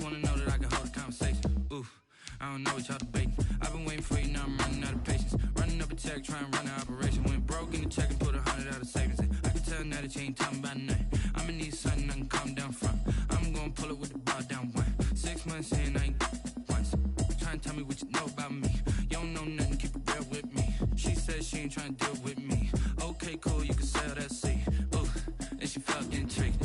wanna know that I can hold a conversation. Ooh, I don't know what y'all debating. I've been waiting for you, now I'm running out of patience. Running up a check, trying to run an operation. Went broke in the check and put 100 out of savings in. I can tell now that you ain't talking about nothing. I'ma need something I can calm down from. I'm gonna pull it with the bar down one. 6 months in, I ain't once. Trying to tell me what you know about me. You don't know nothing, keep it real with me. She said she ain't trying to deal with me. Okay, cool, you can sell that seat. Ooh, and she felt intrigued.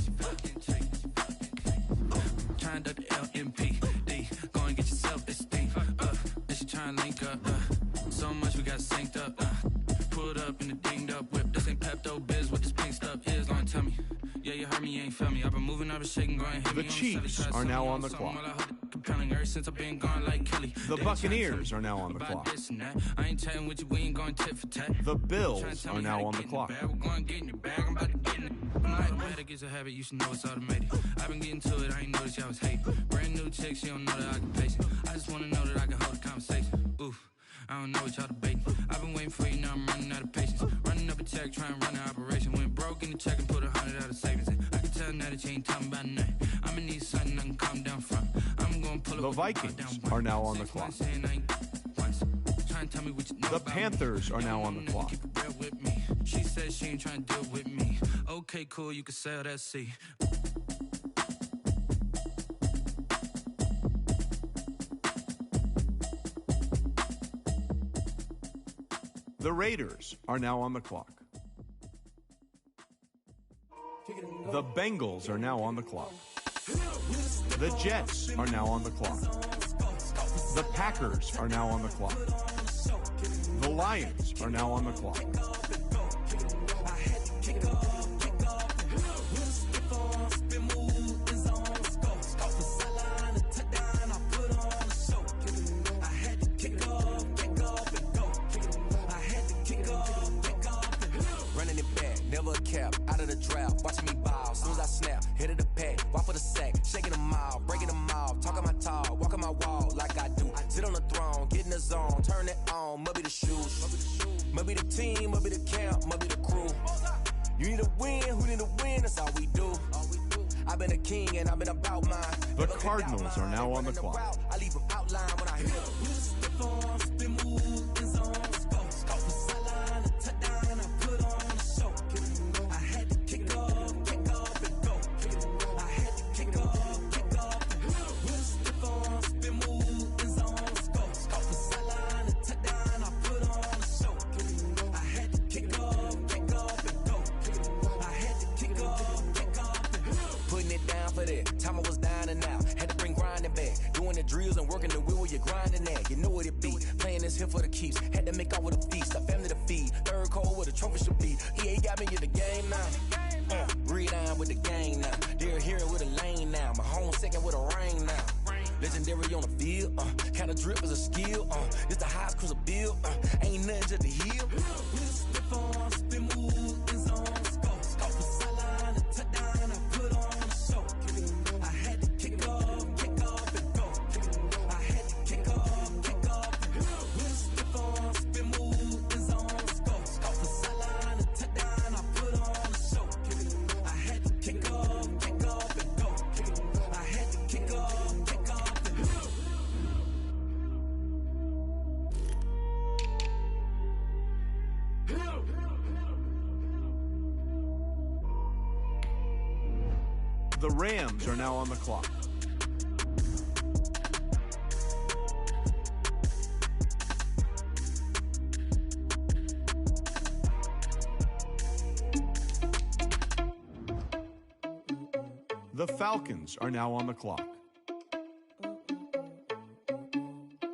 Trying to duck the LMPD. Go and get yourself this thing. And she trying to link up. So much we got synced up. Pulled up in the dinged up whip. This ain't Pepto Biz, what this pink stuff is. Long tell me. Yeah, you heard me, you ain't felt me. I've been moving, I've been shaking, going heavy. The Chiefs are now on the clock. Ever since I've been gone like Kelly. The Buccaneers are now on the clock. I ain't chatting with you, we ain't going tit for tat. The Bills are now on the clock. We're going to get in your bag, I'm about to get in it. Automatic is a habit, you should know it's automated. I've been getting to it, I ain't noticed y'all was hating. Brand new chick, she don't know the occupation. I just wanna know that I can hold a conversation. Ooh, I don't know what y'all debating. I've been waiting for you, now I'm running out of patience. Running up a check, trying to run an operation. Went broke in the check and put 100 out of savings in. I can tell now that you ain't talking about nothing. I'ma need something I can calm down from. I'm gonna pull it. The Vikings are now on the clock. The Panthers are now on the clock. She said she ain't trying to deal with me. Okay, cool, you can sell that seat. The Raiders are now on the clock. The Bengals are now on the clock. The Jets are now on the clock. The Packers are now on the clock. The Lions are now on the clock. Running it back, never a cap, out of the draft, watching me ball, soon as I snap, head of the pack, walk for the sack, shaking them all, breaking them off, talking my talk, walking my wall like I do, sit on the throne, get in the zone, turn it on, must be the shoes, must be the team, must be the camp, must be the crew, you need a win, who need a win, that's all we do, I've been a king and I've been about mine. The Cardinals are now on the clock. I leave them outline when I hear time I was down and out, had to bring grinding back, doing the drills and working the wheel where you're grinding at, you know what it be, playing this here for the keeps, had to make off with a feast, a family to feed, third cold where the trophy should be, EA got me in the game now, breathe down with the gang now, they're here with a lane now, my home second with a rain now, legendary on the field, kinda drip is a skill, it's the highest cruiser bill, ain't nothing just to heal, spin move, in zone, scope for sideline, and touchdown, I put on a show. I had to kick off and go. I had to kick off and go. Stiff on, spin move, in zone, scope for sideline, and touchdown, I put on a show. I had to kick off and go. I had to kick off and go. The Rams are now on the clock. The Falcons are now on the clock.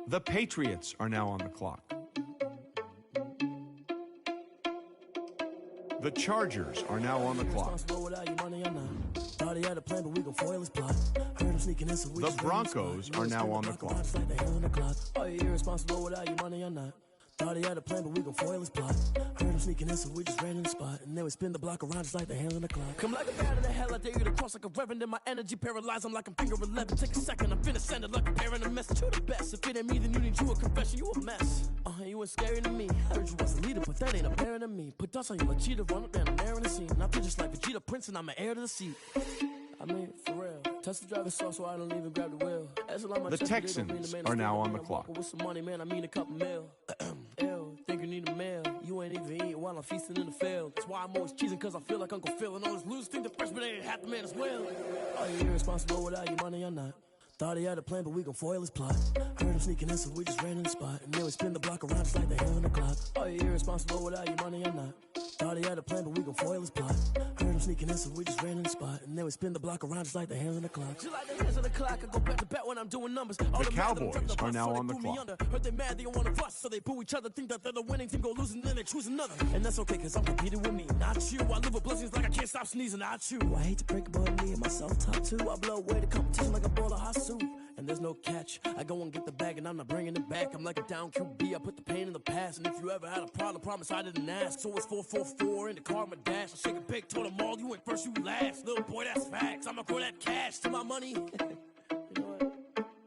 The Patriots are now on the clock. The Chargers are now on the clock. The Broncos are now on the clock. Are you irresponsible without your money or not? Thought he had a plan, but we gon' foil his plot. Heard him sneaking in, so we just ran in the spot. And then we spin the block around just like the hand on the clock. Come like a bat in the hell, I dare you to cross like a reverend. And my energy paralyzed, I'm like I'm finger 11. Take a second, I'm finna send it like a parent a message. You the best, if it ain't me, then you need you a confession. You a mess, you ain't scary to me. Heard you was a leader, but that ain't apparent to me. Put dust on you like cheetah, run up down, I'm there in the scene. And I feel just like Vegeta Prince, and I'm an heir to the seat. I mean, for real. Touch the driver's soft so I don't even grab the wheel. The Texans are now on the clock. With some money, man, I mean a couple mil. Ew, think you need a meal. You ain't even eating while I'm feasting in the field. That's why I'm always cheesing, cause I feel like Uncle Phil. And all this loose think the freshman ain't half the man as well. Are you irresponsible without your money or not? Thought he had a plan, but we gon' foil his plot. Heard him sneaking in, so we just ran in the spot. And then we spin the block around just like the hand on the clock. Are you irresponsible without your money or not? Thought he had a plan, but we gon' foil his plot. Heard him sneaking in, so we just ran in the spot. And then we spin the block around just like the hands on the clock. Just like the hands on the clock, I go back to bat when I'm doing numbers. All the Cowboys are now on the clock. Heard they mad, they don't wanna bust, so they boo each other. Think that they're the winning team, go losing, then they choose another. And that's okay, cause I'm competing with me, not you. I live with blessings like I can't stop sneezing, not you. I hate to break it, but me and myself top two. I blow away the competition like a bowl of hot soup. And there's no catch. I go and get the bag and I'm not bringing it back. I'm like a down QB, I put the pain in the past. And if you ever had a problem, promise I didn't ask. So it's 4-4-4 in the car, my dash. I shake a big, told them all, you went first, you last. Little boy, that's facts. I'ma throw that cash to my money. You know what?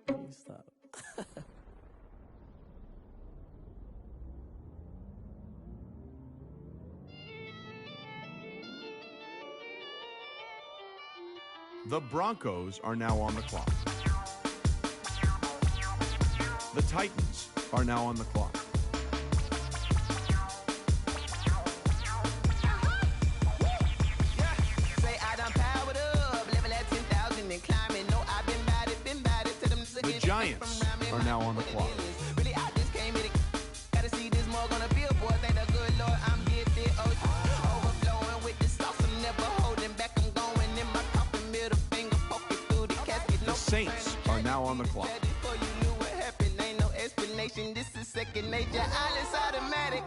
Let me stop. The Broncos are now on the clock. The Titans are now on the clock. The Giants are now on the clock. Really, I just came here to gotta see this more gonna billboard. Thank the good Lord, I'm gifted. Overflowing with the sauce, I'm never holding back. I'm going in my coffin, middle finger poking through the casket. The Saints are now on the clock. Before you knew what happened, ain't no explanation. This is second nature. All is automatic.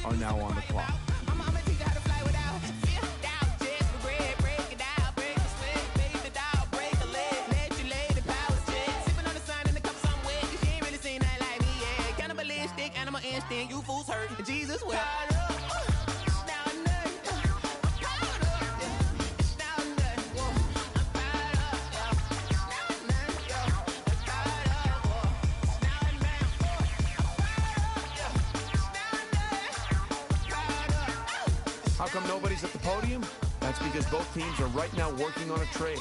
Are now on the clock. You fools hurt Jesus well. How come nobody's at the podium? That's because both teams are right now working on a trade.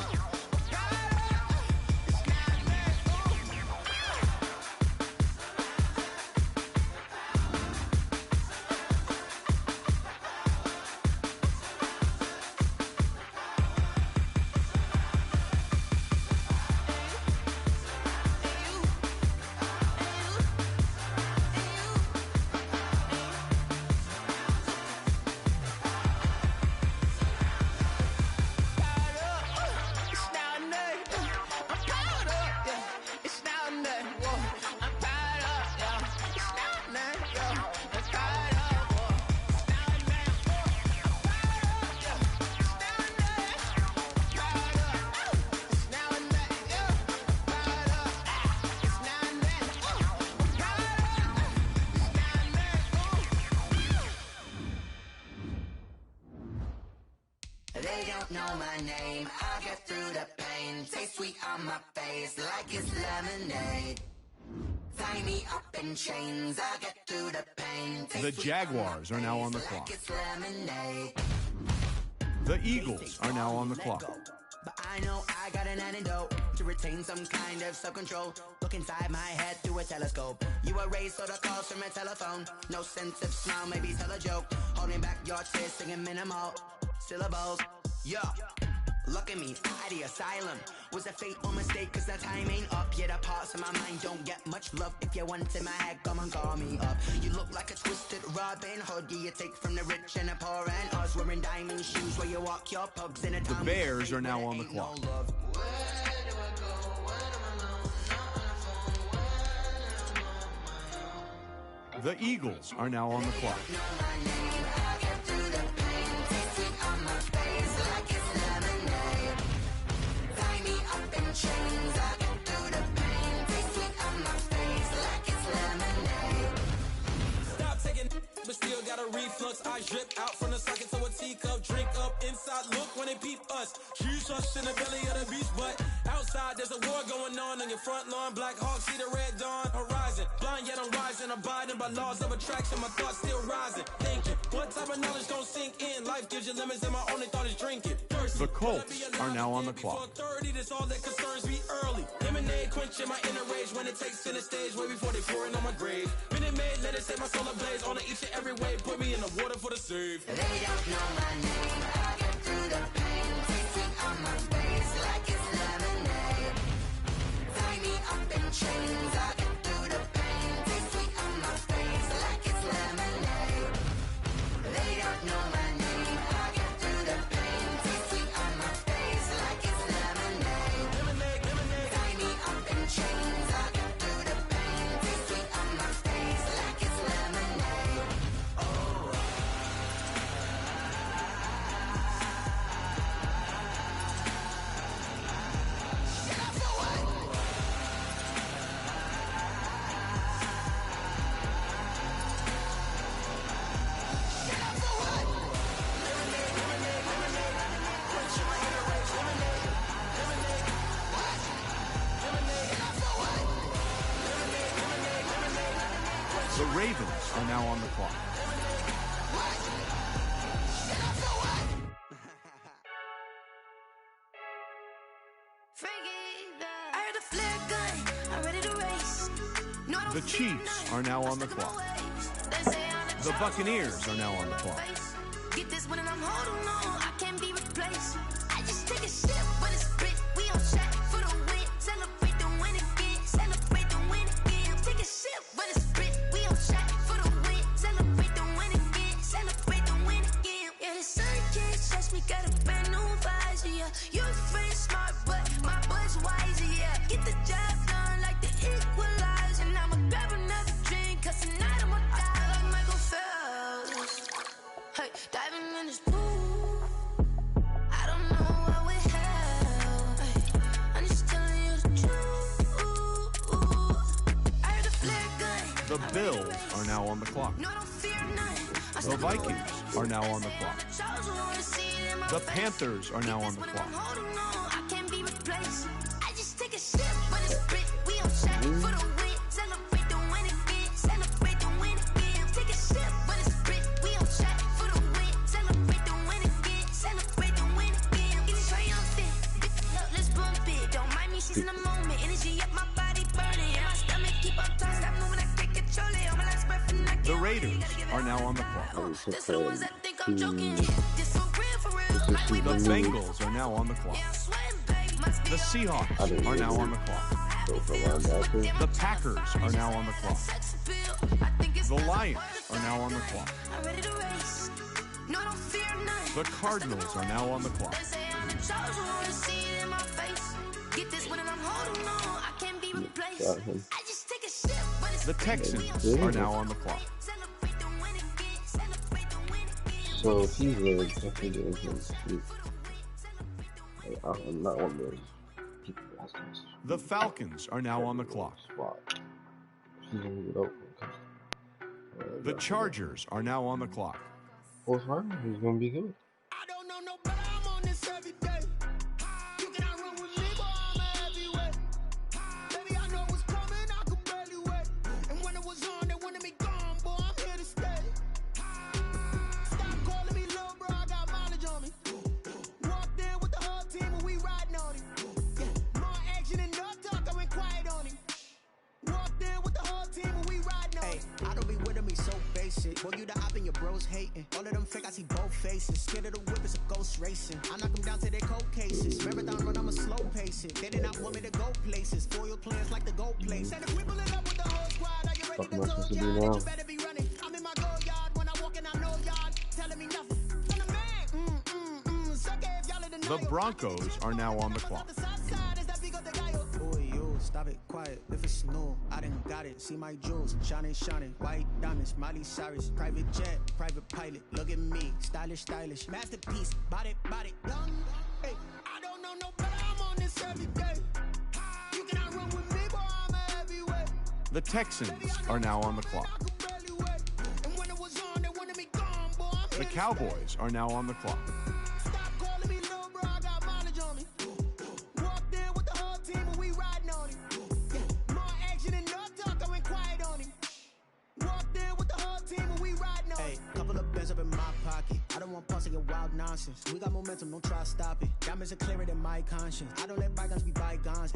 They don't know my name, I get through the pain. Taste sweet on my face like it's lemonade. Tie me up in chains, I get through the pain. The Jaguars are now on the clock. Like it's lemonade. The Eagles are now on the clock. But I know I got an antidote to retain some kind of self-control. Look inside my head through a telescope. You erase all the calls from a telephone. No sense of smile, maybe tell a joke. Holding back your tears, singing minimal syllables. Yeah, look at me, at the asylum. Was a fate or mistake, cause the time ain't up. Yet the parts of my mind don't get much love. If you want in my head, come and call me up. You look like a twisted Robin Hood. You take from the rich and the poor and us. Wearing diamond shoes where you walk your pugs in a The Bears are now on the clock. The Eagles are now on the clock. ain't peep us. She's us in the belly of the beast, but outside there's a war going on your front lawn. Black Hawk, see the red dawn horizon. Blind yet I'm rising, abiding by laws of attraction. My thoughts still rising, thinking. What type of knowledge don't sink in? Life gives you limits, and my only thought is drinking. The Colts are now on the clock. 30, that's all that concerns me early. Lemonade quenching my inner rage when it takes center stage, way before they pour it on my grave. Minute Maid, let it set my soul ablaze. On each and every way, put me in the water for the save. They don't know my name. I get through the pain. Tasting on my face like it's lemonade. Tie me up in chains. I get through the pain. Tasting on my face like it's lemonade. They don't know my name. I get through the pain. Tasting on my face like it's lemonade. Tie me up in chains. I get through the pain. Tasting on my face like it's lemonade. The Ravens are now on the clock. The Chiefs are now on the clock. The Buccaneers are now on the clock. Get this one and I'm holding on. I can't be replaced. I just take a sip when it's split. We on track for the win. Celebrate the win again. Celebrate the win again. Take a sip when it's split. We on track for the win. Celebrate the win again. Celebrate the win again. Yeah, the sun can't touch me. Got a brand new visor. Yeah, your friend smart, but my boy's wiser. Yeah, get the job done like the equalizer. And I'ma grab another drink, 'cause tonight I'ma die like Michael Phelps. Hey, diving in this pool. I don't know what we have. Hey, I'm just telling you the truth. I heard a flare gun. The Bills are now on the clock. No, I don't fear none. The Vikings are now on the clock. The Panthers are now on the clock. I can't be replaced. I just take a sip when it's split. We on track for the win. Celebrate the win again. Celebrate the win again. Take a sip when it's split. We on track for the win. Celebrate the win again. Celebrate the win again. It's triumphant. Look, let's bump it. Don't mind me, she's in the moment. Energy up my body burning. And my stomach keep on turning. Stop moving, I can't control it. On my last breath and I can't The Raiders are now on the clock. This for the ones that think I'm joking. This for real, for real. Like we The was Bengals are now on the clock. yeah, I'm sweating, babe. Must be The Seahawks are now on the clock. The Packers are now on the clock. sex appeal. I think it's The Lions are now on the clock. I'm ready to race. No, I don't fear none. The Cardinals are now on the clock. They say I'm chosen, wanna see it in my face. Get this one and I'm holding on. I can't be replaced. I just take a sip when it's The Texans are now on the clock. celebrate the win again. Celebrate the win again. So if he's really definitely doing his I'm not one of those people that has to The Falcons are now on the clock. spot. She's gonna get open. The Chargers are now on the clock. What's hard? He's gonna be good. I don't know no better, I'm on this every day. You cannot run with me, boy, I'm a heavyweight. Baby, I know what's coming, I could barely wait. And when it was on, they wanted me gone, boy, I'm here to stay. Stop calling me little bro, I got mileage on me. Walked in with the whole team and we riding on him. Yeah, more action and no talk, I went quiet on him. Walked in with the whole team and we riding on him. I don't be with me so basic. Boy, you the op and your bros hating. All of them fake, I see both faces. Scared of the whip, it's a ghost racing. I knock them down to their cold cases. Marathon run, I'm a slow pace it. They did not want me to go places. Foil plans like the gold place. Said if we pull it up with the whole squad, are you ready What to am I go supposed to do yard? now? You better be running. I'm in my go yard. When I walk in, I know y'all telling me nothing. From the man, suck it if y'all in The Broncos are now on the clock. The south side is that big of the guy. Boy, you stop it, quiet. If it's new, I done got it. See my jewels, shining, shining. White diamonds, Miley Cyrus. Private jet, private pilot. Look at me, stylish, stylish. Masterpiece, body, young. Hey, I don't know no better. I'm on this every day. You cannot run with me, boy. I'm a heavyweight. The Texans are now on the clock. I could barely wait. And when it was on, they wanted me gone, boy. I'm The here to Cowboys are now on the clock. stay. Stop calling me little Hey, couple of bands up in my pocket. I don't want pulse to get wild nonsense. We got momentum, don't try to stop it. Diamonds are clearer than my conscience. I don't let bygones be bygones.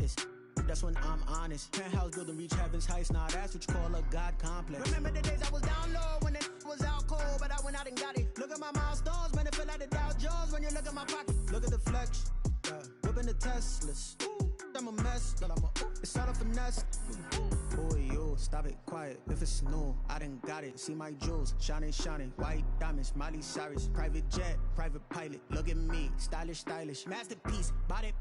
That's when I'm honest. Penthouse building reach heaven's heights. Now that's what you call a God complex. Remember the days I was down low when it was out cold, but I went out and got it. Look at my milestones, man, it feel like the Dow Jones when you look at my pocket. Look at the flex, whipping the Teslas. I'm a mess, but it's all a finesse. Boy, yo, stop it, quiet. If it's new, I done got it. See my jewels, shining, shining. White diamonds, Miley Cyrus. Private jet, private pilot. Look at me, stylish, stylish. Masterpiece, body,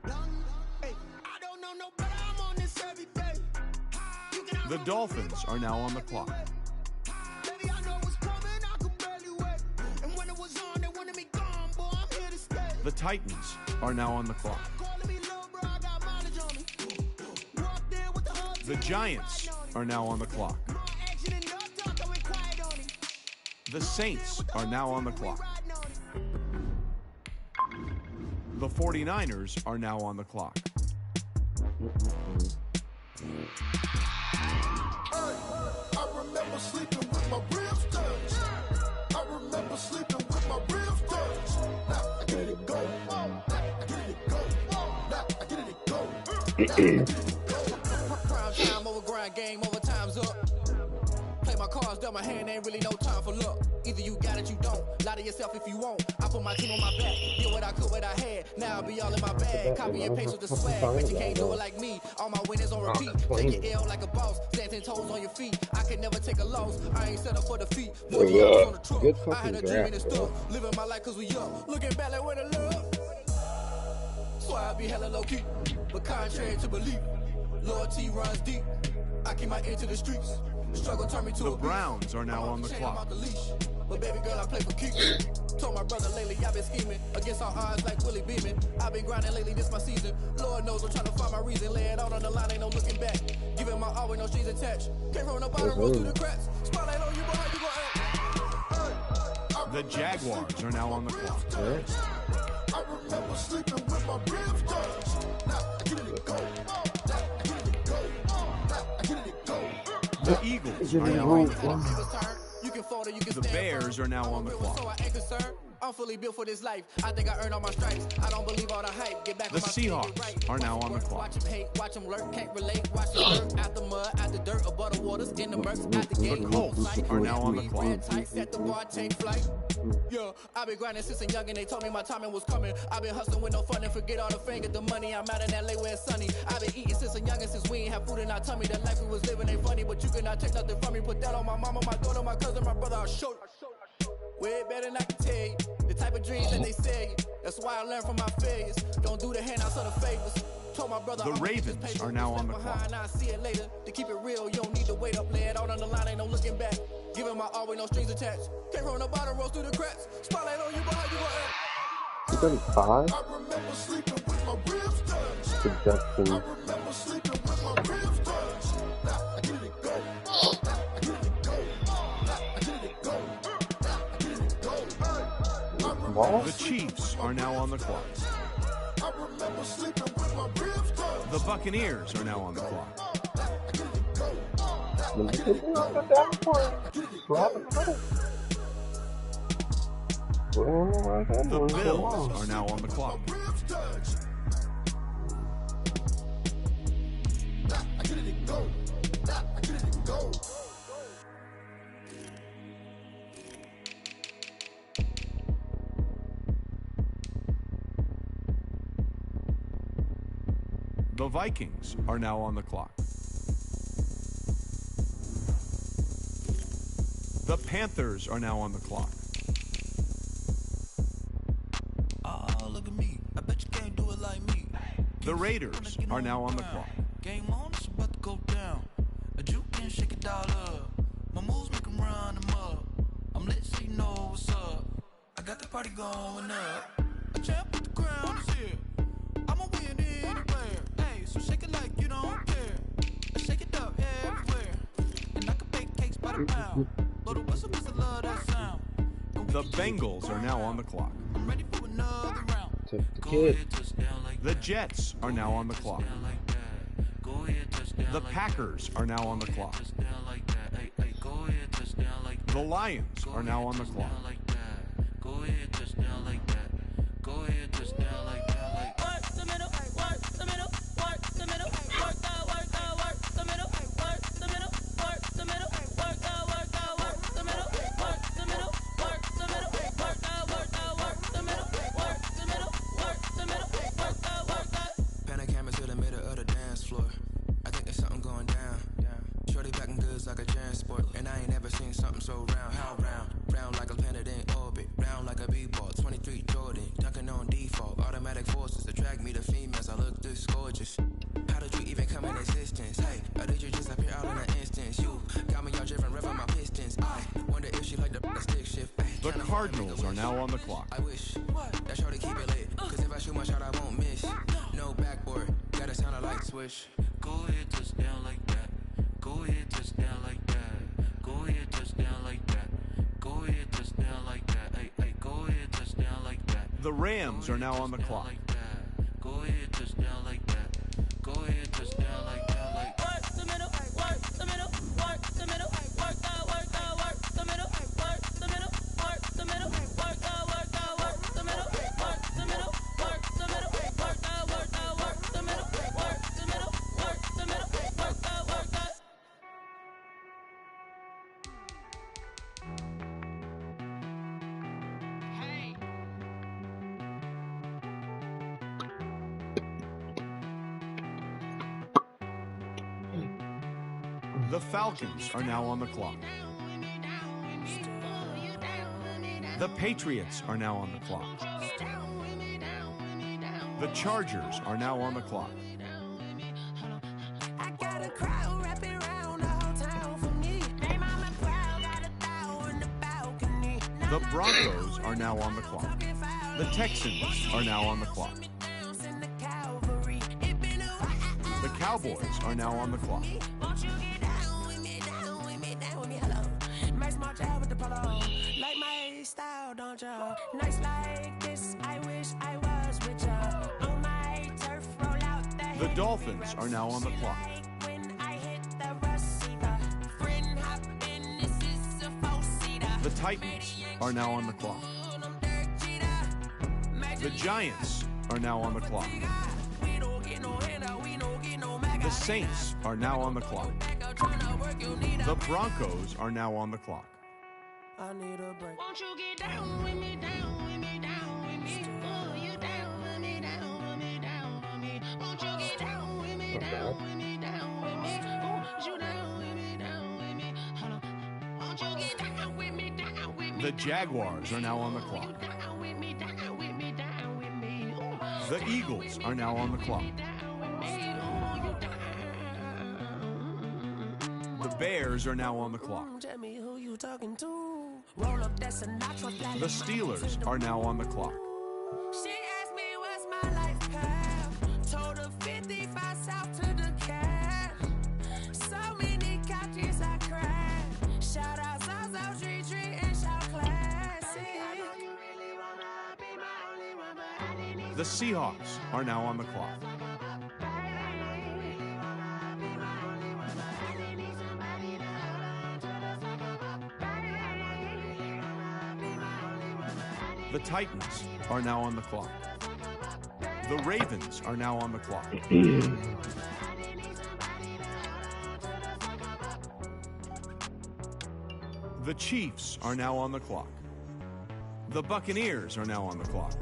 young. Hey, I don't know no better. I'm on this every day. The Dolphins are now on the clock. Baby, I know what's coming, I could barely wait. And when it was on, they wanted me gone, boy, I'm here to stay. The Titans are now on the clock. The Giants are now on the clock. The Saints are now on the clock. The 49ers are now on the clock. I remember sleeping with my ribs touched. I remember sleeping with my ribs touched. Now I get it go. Now I get it go. Now I get it go. Prime time over grind game, over time's up. Play my cards, dealt my hand, ain't really no time for luck. Either you got it, you don't. Lie to yourself if you won't. I put my team on my back. Did what I could, what I had. Now I'll be all in my bag. Copy and paste with the swag. Bet you can't do it like me. All my winners on repeat. Take your L like a boss. Stand 10 toes on your feet. I can never take a loss. I ain't set up for defeat. 40 years on the truck. I had a dream and it's stuck. Living my life cause we young. Looking back like where the love. So I be hella low key. But contrary to belief, loyalty runs deep. I keep my ear to the streets. Struggle turn me to the Browns are now on the clock. But baby girl, I play for keeps. Told my brother lately I've been scheming against all odds like Willie Beeman. I've been grinding lately, this my season. Lord knows I'm trying to find my reason. Lay it out on the line, ain't no looking back. Giving my all with no strings attached. Came from the bottom, roll through the cracks. Spotlight on you, boy, how you gon' act? The Jaguars are now on the clock. I remember sleeping with my ribs touched. Now I get it go. Now I get it go. Now I get it go. The Eagles are now on the clock. The Bears are now on the clock. I'm fully built for this life. I think I earned all my stripes. I don't believe all the hype. Get back the Seahawks are now on the clock. Watch them hate, watch them lurk, can't relate. Watch them lurk out the mud, out the dirt, above the waters, in the murks, out the gate. The Colts are now on the clock. Set the bar, take flight. Yeah, I've been grinding since a young and they told me my timing was coming. I've been hustling with no fun and forget all the fame, get the money. I'm out in LA where it's sunny. I've been eating since a young and since we ain't have food in our tummy. The life we was living ain't funny, but you cannot take nothing from me. Put that on my mama, my daughter, my cousin, my brother, I'll show you. Way better than I can tell you. The type of dreams that they sell you. That's why I learned from my failures. Don't do the handouts or the favors. Told my brother the Ravens are now on the clock. I'll see it later. To keep it real, you don't need to wait up. Lay it out on the line, ain't no looking back. Giving my all with no strings attached. Came from the bottom, rose through the cracks. Spotlight on you, boy, how you gon' act? 35. I remember sleeping with my ribs touched. Projection. I remember sleeping with my ribs touched. Now I get it go. Now I get it go. Now I get it go. Now I get it go. The Chiefs are now on the clock. I remember sleeping with my ribs touched. The Buccaneers are now on the clock. The Bills are now on the clock. The Vikings are now on the clock. The Panthers are now on the clock. Oh, look at me. I bet you can't do it like me. The Raiders are now on the clock. Game on, it's about to go down. A juke can shake it all up. My moves make them run them up. I'm lit so you know what's up. I got the party going up. A champ with the crown is here. I'ma win anywhere. Hey, so shake it like you don't care. I shake it up everywhere. And I can bake cakes by the pound. Blow the whistle 'cause I love that sound. The Bengals are now on the clock. I'm ready for another round. The Jets are now on the clock. The Packers are now on the clock. The Lions are now on the clock. Go ahead, touchdown like that. Go ahead, touchdown like that. Like work the middle, work the middle, work the middle, work the middle, work the middle, work the middle, work the middle, work the middle, work the middle, work the middle, work the middle, work the middle, work the middle, work the. Pan a camera to the middle of the dance floor. I think there's something going down. Shorty packing goods like a transport, and I ain't never seen something so round. How round? Round like a planet in orbit, round like a b-ball. 23 Jordan, dunking on default. Automatic forces attract me to females. I look this gorgeous. How did you even come in existence? Hey, or did you just appear out in an instance? You got me all driven, revving my pistons. I wonder if she like the stick shift. The Cardinals are now on the clock. I wish that shorty keep it lit, cause if I shoot my shot, I won't miss. No backboard, gotta sound a light switch. Go ahead, touchdown like that. Go ahead, touchdown like that. Go ahead, touchdown like that. Go ahead, touchdown like that. Hey, hey, go ahead, touchdown like that. The Rams are now on the clock. Go ahead, touchdown like that. Go ahead, touchdown like that. Like work the middle, work the middle, work the middle, work the middle, work the middle, work the middle, work the middle, work the middle, work the middle, work the middle, work the middle, work the middle, work the middle, work the. The Falcons are now on the clock. The Patriots are now on the clock. The Chargers are now on the clock. I got a crowd wrapping around the whole town for me. They mama proud, got a thou in the balcony. The Broncos are now on the clock. The Texans are now on the clock. The Cowboys are now on the clock. Won't you get down with me, down with me, down with me, hello. Nice smart job with the polo. Like my style, don't ya? Nice like this, I wish I was with ya. On my turf, roll out the The Dolphins are now on the clock. when I hit the receiver. Friend hop in, this is a four-seater. The Titans are now on the clock. The Giants are now on the clock. The Saints are now on the clock. The Broncos are now on the clock. I need a break. Won't you get down with me, down with me, down with me? Oh, you down with me, down with me, down with me. Won't you get down with me, down with me, down with me? Oh, you down with me, down with me. Hold on. Won't you get down with me, down with me? The Jaguars are now on the clock. Down with me, down with me, down with me. The Eagles are now on the clock. The Bears are now on the clock. Tell me who you talking to. Roll up that Sinatra flag. The Steelers are now on the clock. She asked me what's my life path. Told her 55 south to the cab. So many couches I cried. Shout out Zazo, Tree, and shout classic. The Seahawks are now on the clock. The Titans are now on the clock. The Ravens are now on the clock. The Chiefs are now on the clock. The Buccaneers are now on the clock.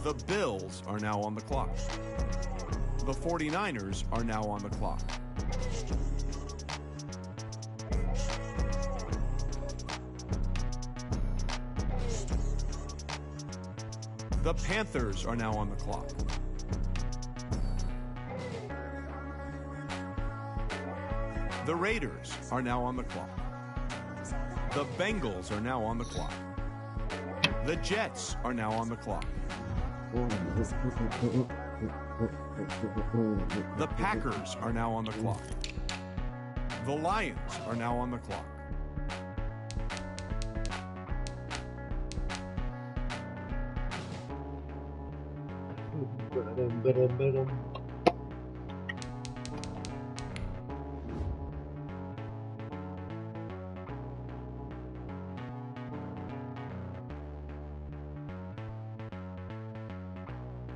The Bills are now on the clock. The 49ers are now on the clock. The Panthers are now on the clock. The Raiders are now on the clock. The Bengals are now on the clock. The Jets are now on the clock. The Packers are now on the clock. The Lions are now on the clock.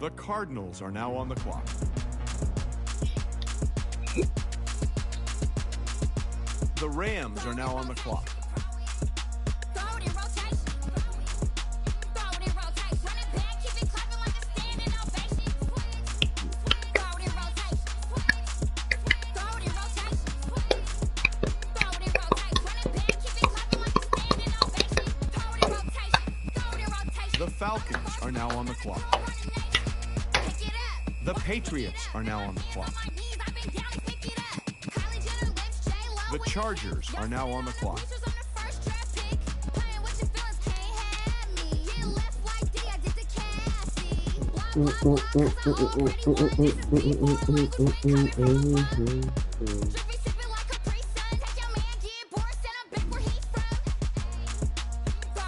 The Cardinals are now on the clock. The Rams are now on the clock. The Falcons are now on the clock. The Patriots are now on the clock. The Chargers are now on the clock.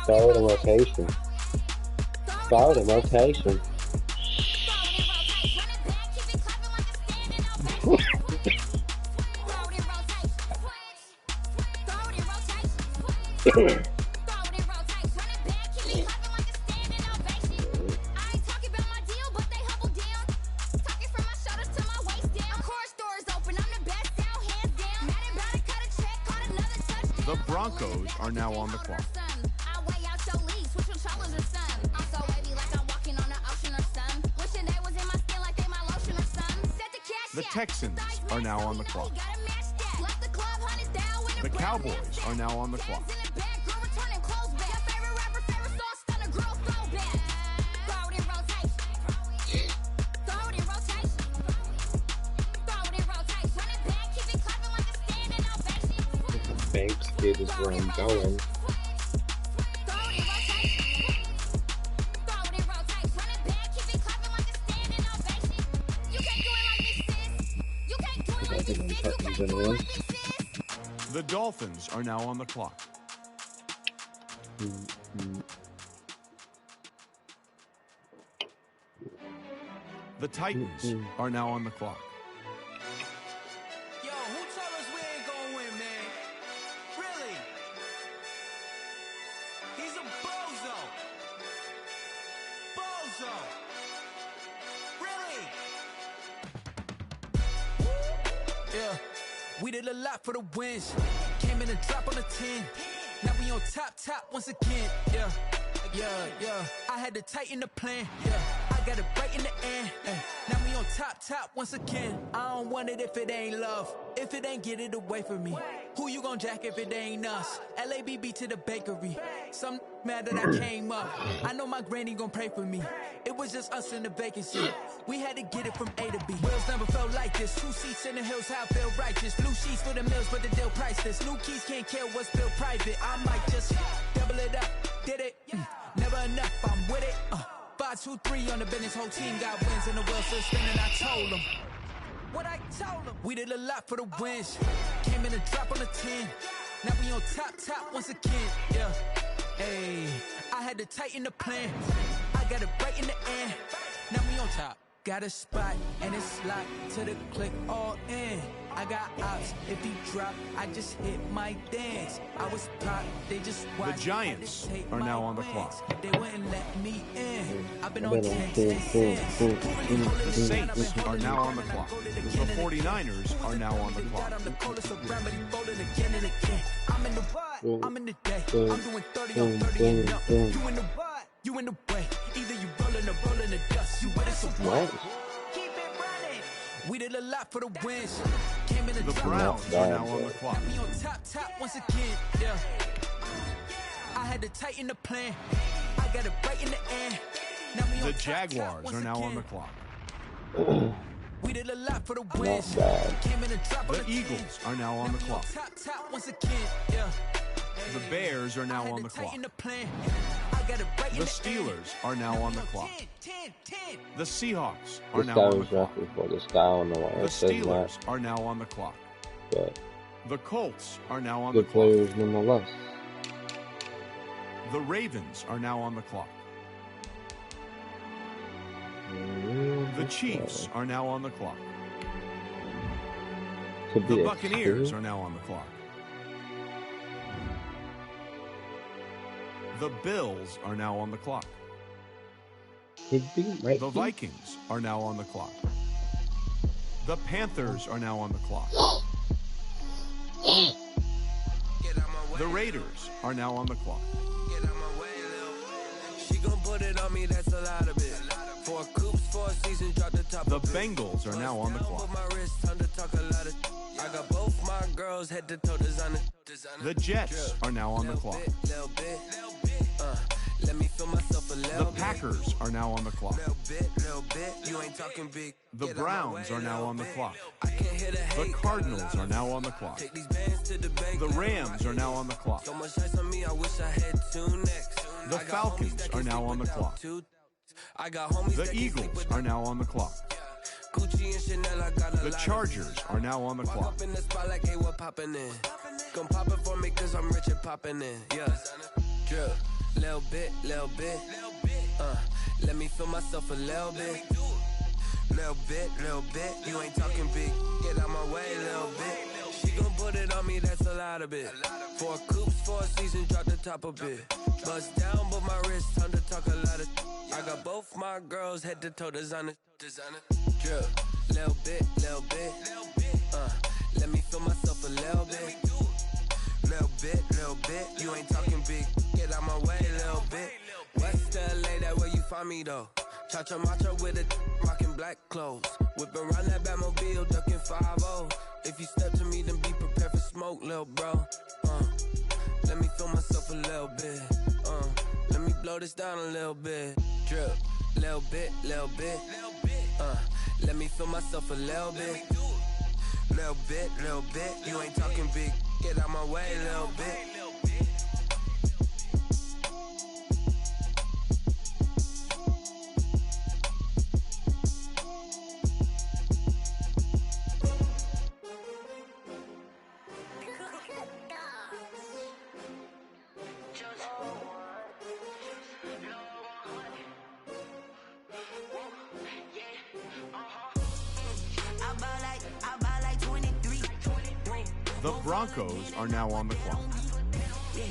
Start a rotation. Start a rotation. The Broncos are now on the clock. The Texans are now on the clock. The Cowboys are now on the clock. Banks kid is where I'm going. The Dolphins are now on the clock. The Titans are now on the clock. Yo, who told us we ain't gonna win, man? Really? He's a bozo. Bozo. Really? Yeah. We did a lot for the wins. Came in a drop on the 10. Now we on top once again. Yeah. I had to tighten the plan. Yeah. I got it right in the end. Now we on top once again. I don't want it if it ain't love. If it ain't, get it away from me. Who you gon' jack if it ain't us? LABB to the bakery. Some mad that I came up. I know my granny gon' pray for me. It was just us in the vacancy. We had to get it from A to B. Wheels never felt like this. 2 seats in the hills, how I feel righteous. Blue sheets for the mills, but the deal priceless. New keys can't care what's built private. I might just double it up. Did it? Never enough, I'm with it. 5, 2, 3 on the business. Whole team got wins and the wheels still spinning. I told them what I told them. We did a lot for the wins. Came in a drop on the 10. Now we on top once again. Yeah. Hey, I had to tighten the plan. I got it right in the end. Now we on top. Got a spot and it's locked to the click all in. I got ops. If he drop, I just hit my dance. I was pop, they just watched. The Giants are now on the clock. They wouldn't let me in. I've been on 10. The Saints are now on the clock. The 49ers are now on the clock. I'm in the day. I'm doing 30 on 30 and up. You in the what? You in the way. Either you rolling the dust. You with it, so what? Keep it running. We did a lot for the wins. Came in The Browns are now on the clock. We on top once again. Yeah. I had to tighten the plan. I got it right in the end. Now we on The top Jaguars once are now again. on the clock. We did a lot for the wins. bad. Came in a drop on The the Eagles are now on the clock. top once again. Yeah. The Bears are now on the clock. The Steelers are now on the clock. The Seahawks are This now guy on the was clock. drafted for this guy. I don't know why The it says that, Steelers are now on the clock. but The Colts are now on the good clock. players nonetheless. The Ravens are now on the clock. The Chiefs are now on the clock. Could be The a Buccaneers two. are now on the clock. The Bills are now on the clock. The Vikings are now on the clock. The Panthers are now on the clock. The Raiders are now on the clock. She gon' put it on me, that's a lot of it. 4 coops, 4 seasons, drop the top. The Bengals are now on the clock. I got both my girls head to toe designer. The Jets are now on the clock. Let me feel myself a little The Packers are now on the clock. Little bit, you ain't talking big. The Browns are now on the clock. The Cardinals are now on the clock. The Rams are now on the clock. So much ice on me, I wish I had 2 necks. The Falcons are now on the clock. The Eagles are now on the clock. The Chargers are now on the clock. In the spot like, hey, what poppin' in? Gon' pop it for me cause I'm rich and poppin' in. Yeah, drip, little bit. Let me feel myself a little bit. Little bit, you ain't talking big. Get out my way, little bit. She gon' put it on me, that's a lot of it. 4 coops, 4 seasons, drop the top a bit. Bust down, but my wrist, time to talk a lot of. I got both my girls head to toe designer. Drip, little bit. Let me feel myself a little bit. Little bit, you ain't talking big. Get out my way, little bit. West LA, that where you find me though. Cha-cha macho with a rockin' black clothes. Whip around that Batmobile, ducking 5-0. If you step to me, then be prepared for smoke, little bro. Let me feel myself a little bit. Let me blow this down a little bit. Drip, little bit. Let me feel myself a little bit. Little bit, you ain't talking big. Get out my way, little bit. The Broncos are now on the clock.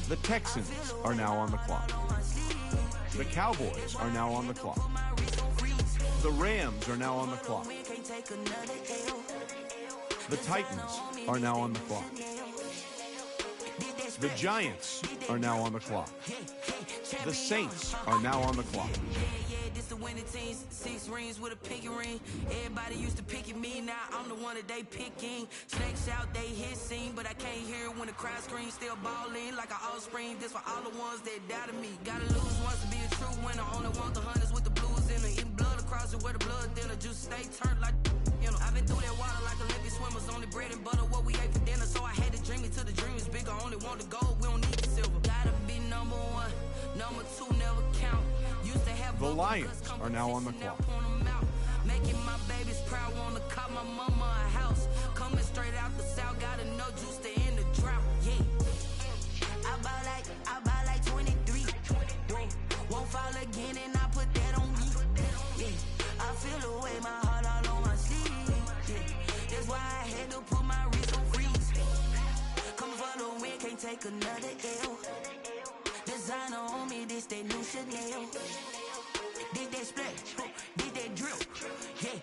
The Texans are now on the clock. The Cowboys are now on the clock. The Rams are now on the clock. The Titans are now on the clock. The Giants are now on the clock. The Saints are now on the clock. The winning teams, 6 rings with a pinky ring. Everybody used to pick at me, now I'm the one that they picking. Snakes out, they hit scene, but I can't hear it when the crowd screams. Still balling like an offspring. This for all the ones that doubted me. Gotta lose once to be a true winner. Only want the hunters with the blues in it. Eating blood across it where the blood thinner. Juice stay turned like, you know. I've been through that water like Olympic swimmers. Only bread and butter, what we ate for dinner. So I had to dream it till the dream is bigger. Only want the gold, we don't need the silver. Gotta be number 1, number 2 never count. Used to have the Lions are now on the clock. Making my babies proud, wanna cop my mama a house. Coming straight out the south, gotta know juice to end the drought. Yeah, I buy like 23. Won't fall again, and I put that on me. Yeah, I feel the way, my heart all on my sleeve. Yeah, that's why I had to put my wrist on freeze. Coming for the win, can't take another L. Designer on me, this that new Chanel. Did that splash, did that drip. Yeah,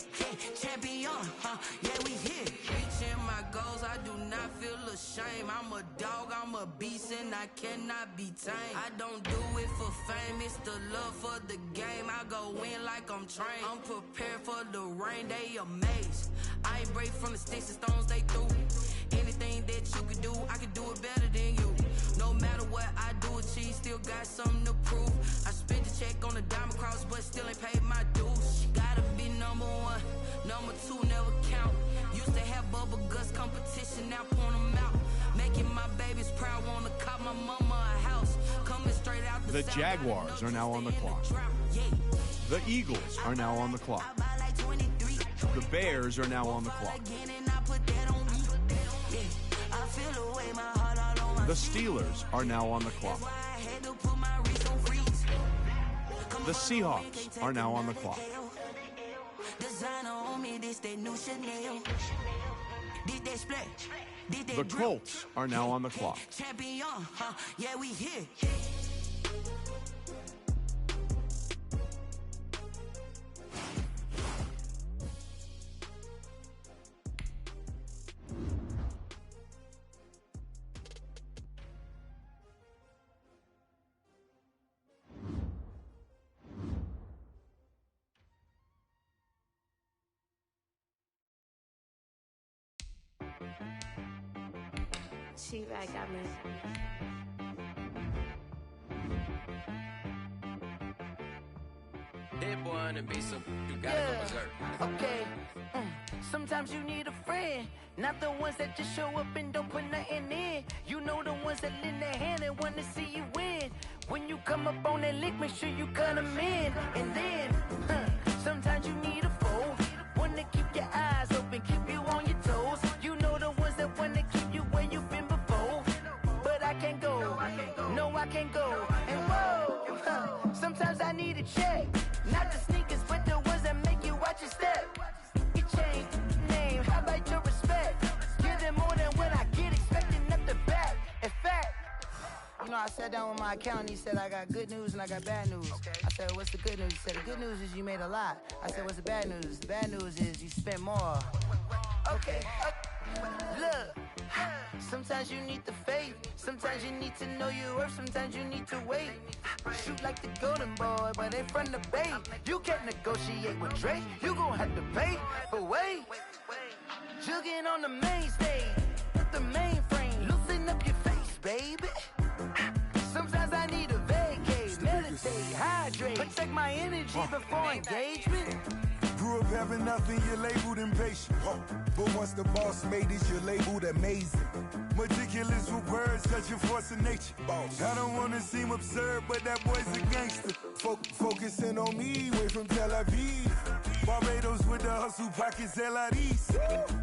champion, yeah, we here. Reaching my goals, I do not feel ashamed. I'm a dog, I'm a beast, and I cannot be tamed. I don't do it for fame, it's the love for the game. I go in like I'm trained. I'm prepared for the rain, they amazed. I ain't break from the sticks and stones they threw. Anything that you could do, I could do it better than you. No matter what I do, achieve, still got something to prove. I spent the check on the diamond cross, but still ain't paid my dues. Gotta be number 1, number 2 never count. Used to have bubble guts competition, now point them out. Making my babies proud, wanna cop my mama a house. Coming straight out the Jaguars are now on the clock. The Eagles are now on the clock. The Bears are now on the clock. The Steelers are now on the clock. The Seahawks are now on the clock. The Colts are now on the clock. Champion, yeah, we here. She-Rag got me. That boy on the beat, so you gotta go berserk. Okay. Sometimes you need a friend, not the ones that just show up and don't put nothing in. You know the ones that lend their hand and want to see you win. When you come up on that lick, make sure you cut them in. And then, sometimes you need a foe, one to keep your eyes open, keep you on your toes. You know the ones that want to keep you where you've been before. But I can't go, no I can't go. And whoa, sometimes I need a check. Not the sneakers, but the ones that make you watch your step. You change name, how about your respect? Give them more than what I get, expecting nothing back. In fact, you know, I sat down with my accountant, he said I got good news and I got bad news. I said, what's the good news? He said, the good news is you made a lot. I said, what's the bad news? The bad news is you spent more. Okay, look, sometimes you need the faith, sometimes you need to know your worth, sometimes you need to wait. Shoot like the golden boy, but in front of the bay. You can't negotiate with Drake, you gon' have to pay. But wait, jugging on the main stage, with the mainframe, loosen up your face, baby. Sometimes I need a vacate, meditate, hydrate, protect my energy before engagement. Grew up having nothing, you're labeled impatient. But once the boss made it, you're labeled amazing. Meticulous with words, such a force of nature. I don't wanna seem absurd, but that boy's a gangster. Focusing on me, way from Tel Aviv. Barbados with the hustle pockets, LIDs.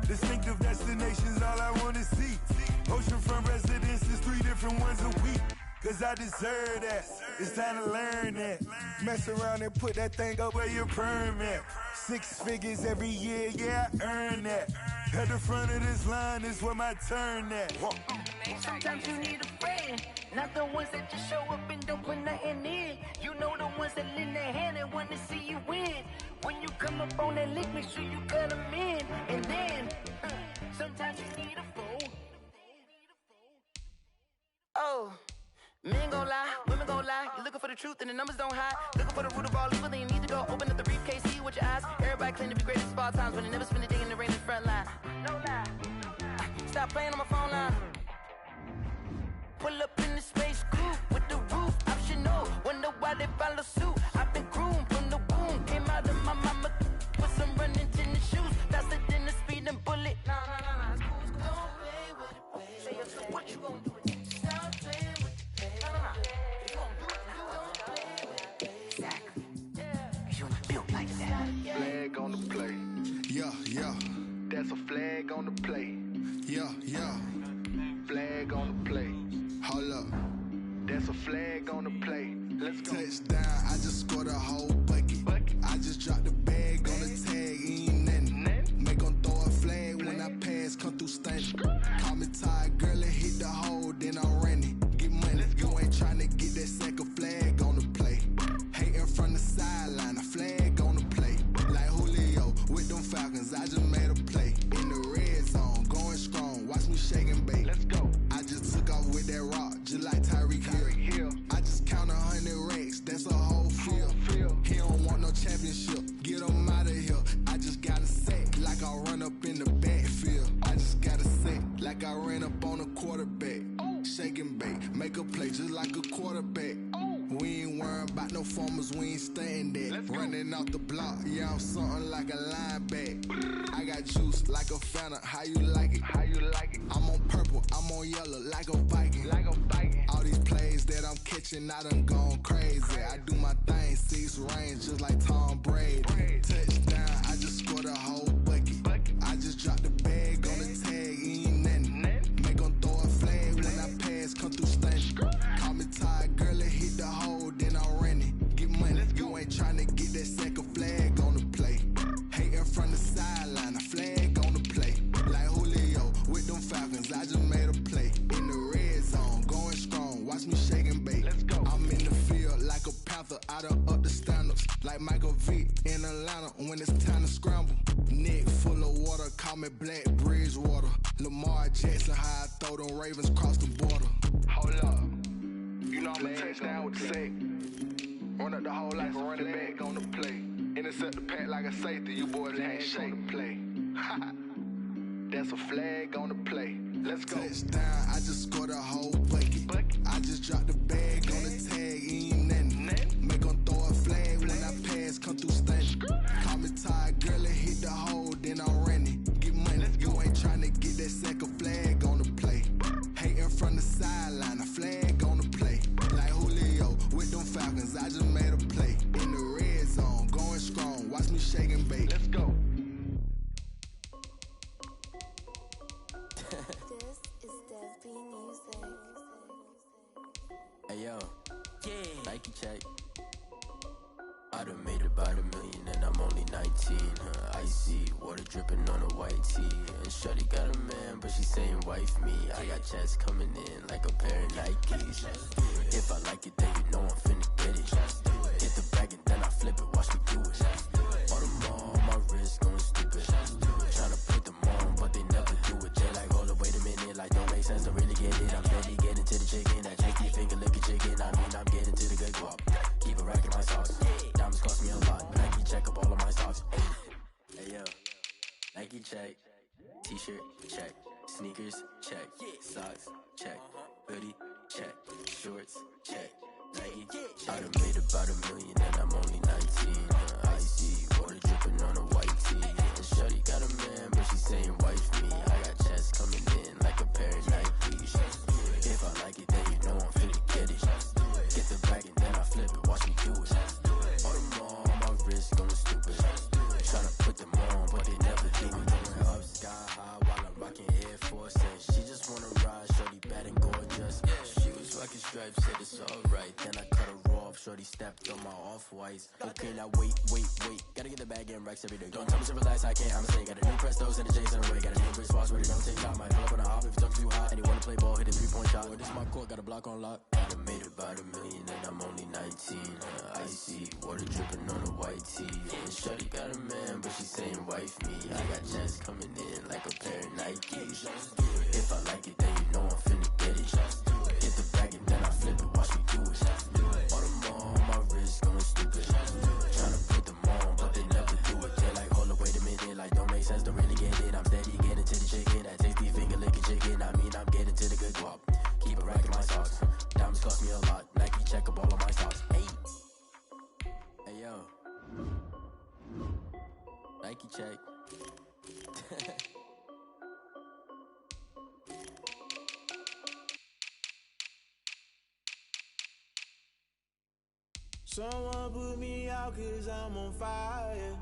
Distinctive destinations, all I wanna see. Oceanfront residences, 3 different ones a week. Cause I deserve that, it's time to learn that. Mess around and put that thing up where your perm at. 6 figures every year, yeah, I earn that. At the front of this line is where my turn at. Sometimes you need a friend, not the ones that just show up and don't put nothing in. You know the ones that lend their hand and want to see you win. When you come up on that lick, make sure you cut them in. And then, sometimes you need a foe. Oh. Men gon' lie, women gon' lie. You're looking for the truth and the numbers don't hide. Looking for the root of all evil, then you need to go open up the briefcase, see with your eyes. Everybody claim to be greatest of all times, but they never spend a day in the rain in the front line. No lie. Stop playing on my phone line. Pull up in the space coupe with the roof optional. Wonder why they follow suit. I've been groomed from the womb. Came out of my mama with some running tennis shoes. Faster than the speeding bullet. Nah, it's cool, it's cool. Don't play with it, baby. Say yourself, what you gon' do with it? Stop playing with it. Flag on the play. Yeah. That's a flag on the play. Yeah. Flag on the play. Hold up. That's a flag on the play. Let's go. Touchdown, I just scored a whole bucket. I just dropped the bag on the tag, ain't nothing. Make 'em throw a flag when I pass, come through stunning. Call me tired, girl, and hit the hole, then I'm running. Get money, you ain't tryna get that second flag on the play. Hating from the sideline, a flag on the play. Like Julio with them Falcons, I just made a play. In the red zone, going strong, watch me shake and bake. Let's go. I just took off with that rock, just like Tyreek Hill. I just count 100 racks, that's a whole field. He don't want no championship, get him out of here. I just got a sack, like I run up in the backfield. I just got a sack, like I ran up on a quarterback. Shake and bake, make a play just like a quarterback. We ain't worrying about no formers, we ain't staying there. Running out the block, yeah, I'm something like a lineback. I got juice like a Fanta, how you like it? I'm on purple, I'm on yellow, like a Viking. All these plays that I'm catching, I done gone crazy. I do my thing, 6 range, just like Tom Brady. Touchdown, I just scored a whole bucket. I just dropped the bag on the tag, ain't nothing. Make 'em throw a flag when I pass, come through stunning. Call me tired, girl, and hit the hole, then I'm running. Get money, you ain't tryna get that second flag on the play. Hating from the sideline, a flag on the play. Like Julio with them Falcons, I just made a play. In the red zone, going strong, watch me shake and bake. Let's go. I'm in the field like a Panther, I done up the standards. Like Michael Vick in Atlanta when it's time to scramble. Neck full of water, call me Black Bridgewater. Lamar Jackson, how I throw them Ravens cross the border. Hold up. You know I'm a touchdown with the sack. Run up the hole like a running back on the play. Intercept the pack like a safety, you boys ain't shake the play. That's a flag on the play. Let's go. Touchdown, I just scored a whole bucket. I just dropped the bag on the tag, ain't nothing. Make 'em throw a flag when I pass, come through stunning. Call me tired, girl, and hit the hole, then I'm running. Get money, you ain't tryna get that second flag on the play. Hating from the sideline, a flag on the play. Like Julio with them Falcons, I just made a play. In the red zone, going strong, watch me shake and bake. Let's go. Hey yo, Nike check. I done made about $1 million and I'm only 19. Icy water dripping on a white tee. And shorty got a man, but she saying wife me. I got checks coming in like a pair of Nikes. If I like it, then you know I'm finna get it. Get the bag and then I flip it, watch me do it. All them on my wrist going stupid. Tryna put them on, but they never do it. They like, hold up, wait a minute, like don't make sense, don't really get it. I'm steady getting to the chicken, that chicky finger licking chicken. I mean, I'm getting to the good guap. Keep a rack in my sauce. Diamonds cost me a lot. Nike check up all of my socks. Hey yo, Nike check. T-shirt check. Sneakers check. Socks check. Hoodie check. Shorts check. Nike. I done made about $1 million and I'm only 19. Icy water dripping on a white tee. And shorty got a man, but she saying wife me. I got checks coming in like a pair of Nikes. If I like it, then you know I'm finna get it. Get the bag and then I flip it, watch me do it. All them on my wrist going stupid. Tryna put them on, but they never do it. Going up sky high while I'm rocking Air Force. And she just wanna ride, shorty bad and gorgeous. She was rocking stripes, said it's alright. Then I cut her off, shorty stepped on my off-whites. Okay, now wait. Gotta get the bag and racks every day. Don't tell me to relax, I can't, I'ma say. Got a new Prestos and the J's in the way. Got a new Chris Foss, ready, don't take shot. Might pull up on a hop if it talks too hot. And you wanna play ball, hit a 3-point shot. Or this my court, got a block on lock. I done made about $1 million and I'm only 19. Icy water dripping on a white tee. And shorty got a man, but she saying wife me. I got checks coming in like a pair of Nikes. If I like it, then you know I'm finna get it. Get the bag and then I flip it, watch me do it. All them on my wrist going stupid. Tryna put them on, but they never do it. They like, hold up, wait a minute, like don't make sense, don't really get it. I'm steady getting to the chicken, that tasty finger licking chicken. I mean, I'm getting to the good guap. Keep a rack in my socks. Diamonds cost me a lot. Nike check up all of my socks. Hey yo, Nike check. Someone put me out 'cause I'm on fire.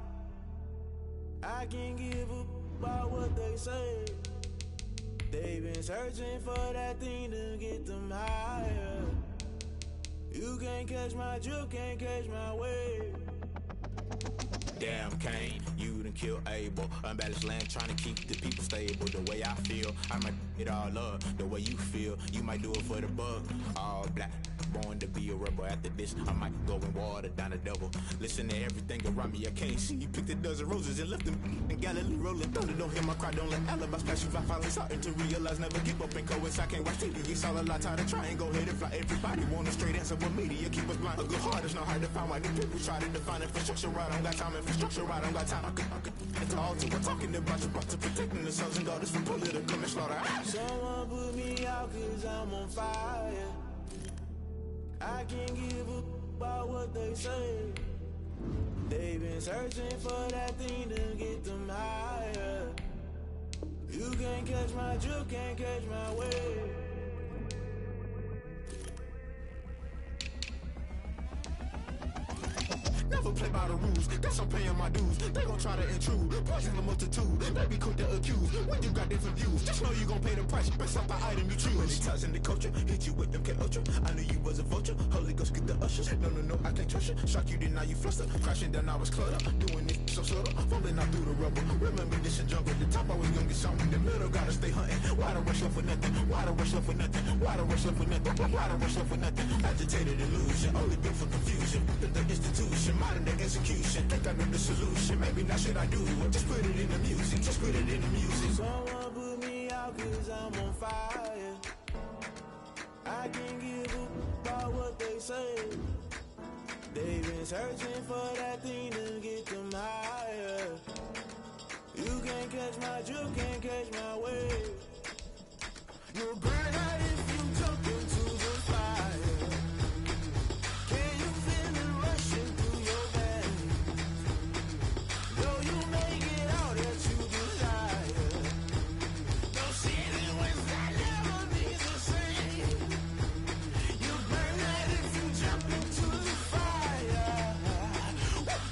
I can't give up about what they say. They've been searching for that thing to get them higher. You can't catch my drift, can't catch my wave. Damn, Kane, you done killed Abel. Unbalanced land, trying to keep the people stable. The way I feel, I might it all up. The way you feel, you might do it for the bug. All black, born to be a rebel. After this, I might go and water down the devil. Listen to everything around me, I can't see. Picked a dozen roses and left them in Galilee rolling thunder. Don't hear my cry, don't let alibis pass you by. Finally starting to realize, never give up and coincide. Can't watch TV, it's all a lot. Tired of trying, go ahead and fly. Everybody want a straight answer, but media keep us blind. A good heart is not hard to find. Why the people try to define infrastructure right? I don't got time, infrastructure right, I don't got time. It's all to we're talking about you, brought to protecting the sons and daughters from political and slaughter. Someone put me out 'cause I'm on fire. I can't give up about what they say. They've been searching for that thing to get them higher. You can't catch my drift, can't catch my wave. Never play by the rules, guess I'm paying my dues. They gon' try to intrude, poison the multitude. They be quick to accuse, when you got different views. Just know you gon' pay the price, based off the item you choose. Many times in the culture, hit you with them K-Ultra. I knew you was a vulture, Holy Ghost get the ushers. No, I can't trust you. Shock you, then now you fluster. Crashing down, I was cluttered. Doing it so subtle, falling out through the rubble. Remember this and jungle, the top I was young and something. In the middle, gotta stay hunting. Why the rush left for nothing? Why the rush left for nothing? Why the rush left for nothing? Why the rush left for nothing? Agitated illusion, only built for confusion. The institution, modern day execution. Think I know the solution, maybe not should I do it. Just put it in the music, just put it in the music. Someone put me out 'cause I'm on fire. I can't give up about what they say. They've been searching for that thing to get them higher. You can't catch my drift, can't catch my wave. You'll burn out if you jump into the fire. Can you feel it rushing through your veins? Though you make it all that you desire, no city was that never be the same. You burn out if you jump into the fire.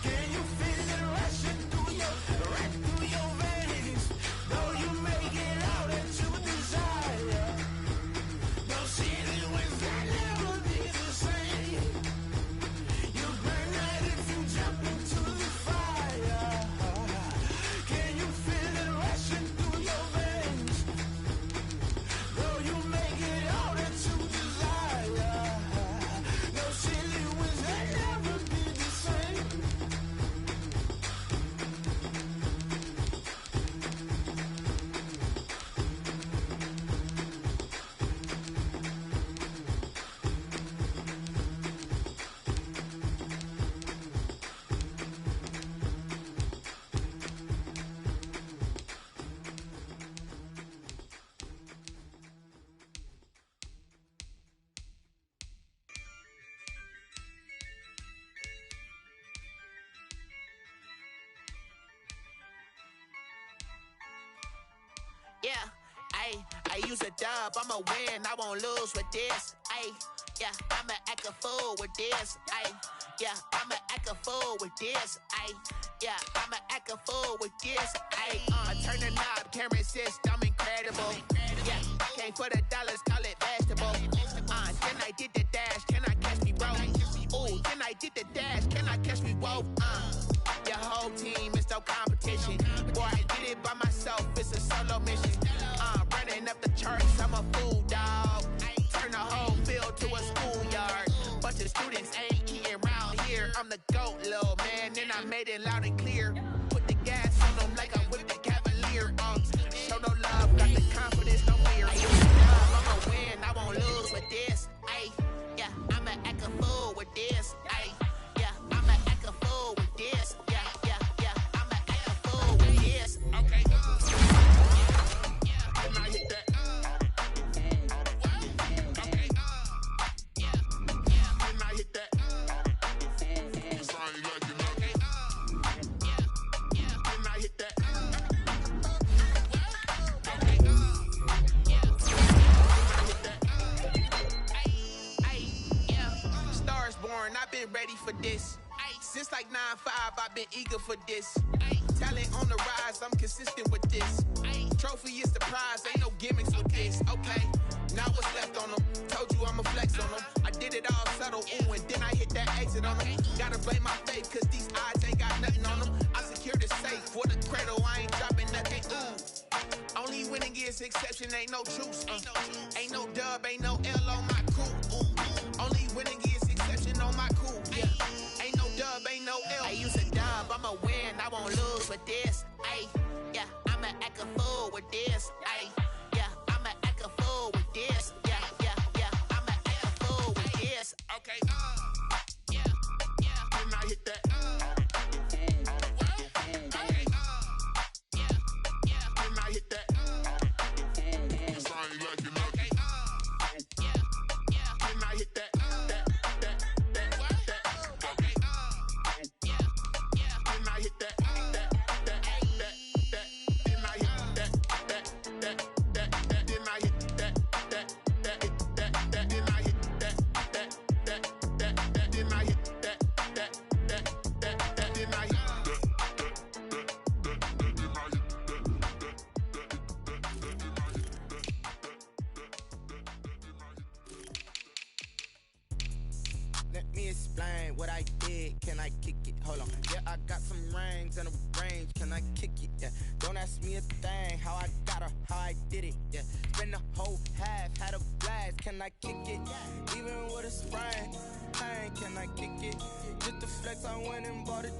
Can you feel it rushing through your veins? Though you make it all that you desire, no city was that never be the same. You burn out if you jump into the fire. Can you feel it rushing through your veins? Though you make it all that you desire, no silly wins that never be the same. Yeah, I use a dub, I'ma win, I won't lose with this. Yeah, I'ma act a fool with this. Yeah, I'ma act a fool with this. Yeah, I'ma act a fool with this. I turn the knob, camera assist, I'm incredible. Yeah, came for the dollars, call it vegetable. Then I did the dash, can I catch me, bro? Ooh, then I did the dash, can I catch me, whoa? Your whole team is no competition. Boy, I did it by myself, it's a solo mission. Running up the charts, I'm a fool, dog. Turn the whole field to a schoolyard. Bunch of students ain't eating round here. I'm the GOAT, little man, and I made it loud and clear. Put the gas on them like I whipped the Cavalier. Show no love, got the confidence, no fear. I'ma win, I won't lose with this. Yeah, I'ma act a fool with this. Yeah, I'ma act a fool with this. Yeah, I'ma act a fool with this. Okay. Can I hit that? Okay. Can I hit that? Cause I ain't like it, okay. Can I hit that? Okay. Can I hit that? Stars born, I've been ready for this. Since like 9-5, I've been eager for this. Talent on the rise, I'm consistent with this. Trophy is the prize, ain't no gimmicks with this. Okay, now what's left on them? Told you I'ma flex on them. I did it all subtle, ooh, and then I hit that exit on them. Gotta blame my faith, cause these odds ain't got nothing on them. I secured the safe for the cradle, I ain't dropping nothing, ooh. Only winning is exception, ain't no truce. Ain't no dub, ain't no L on my crew. Ooh. Only winning is exception on my crew. Yeah, ain't no dub, ain't no L. I use a dub, I'ma win, I won't lose with this. Yeah, I'ma act a fool with this. Yeah, I'ma act a fool with this. Yeah, I'ma act a fool with this. Okay. Can I hit that? Okay. Can I hit that? Cause I ain't like it, okay. Can I hit that? Okay. Can I hit that? Let me explain what I did. Can I kick it? Hold on. Yeah, I got some rings and a range. Can I kick it? Yeah. Don't ask me a thing. How I got her, how I did it. Yeah. Spend the whole half, had a blast. Can I kick it? Even with a sprain. Pain, can I kick it? Just the flex, I went and bought a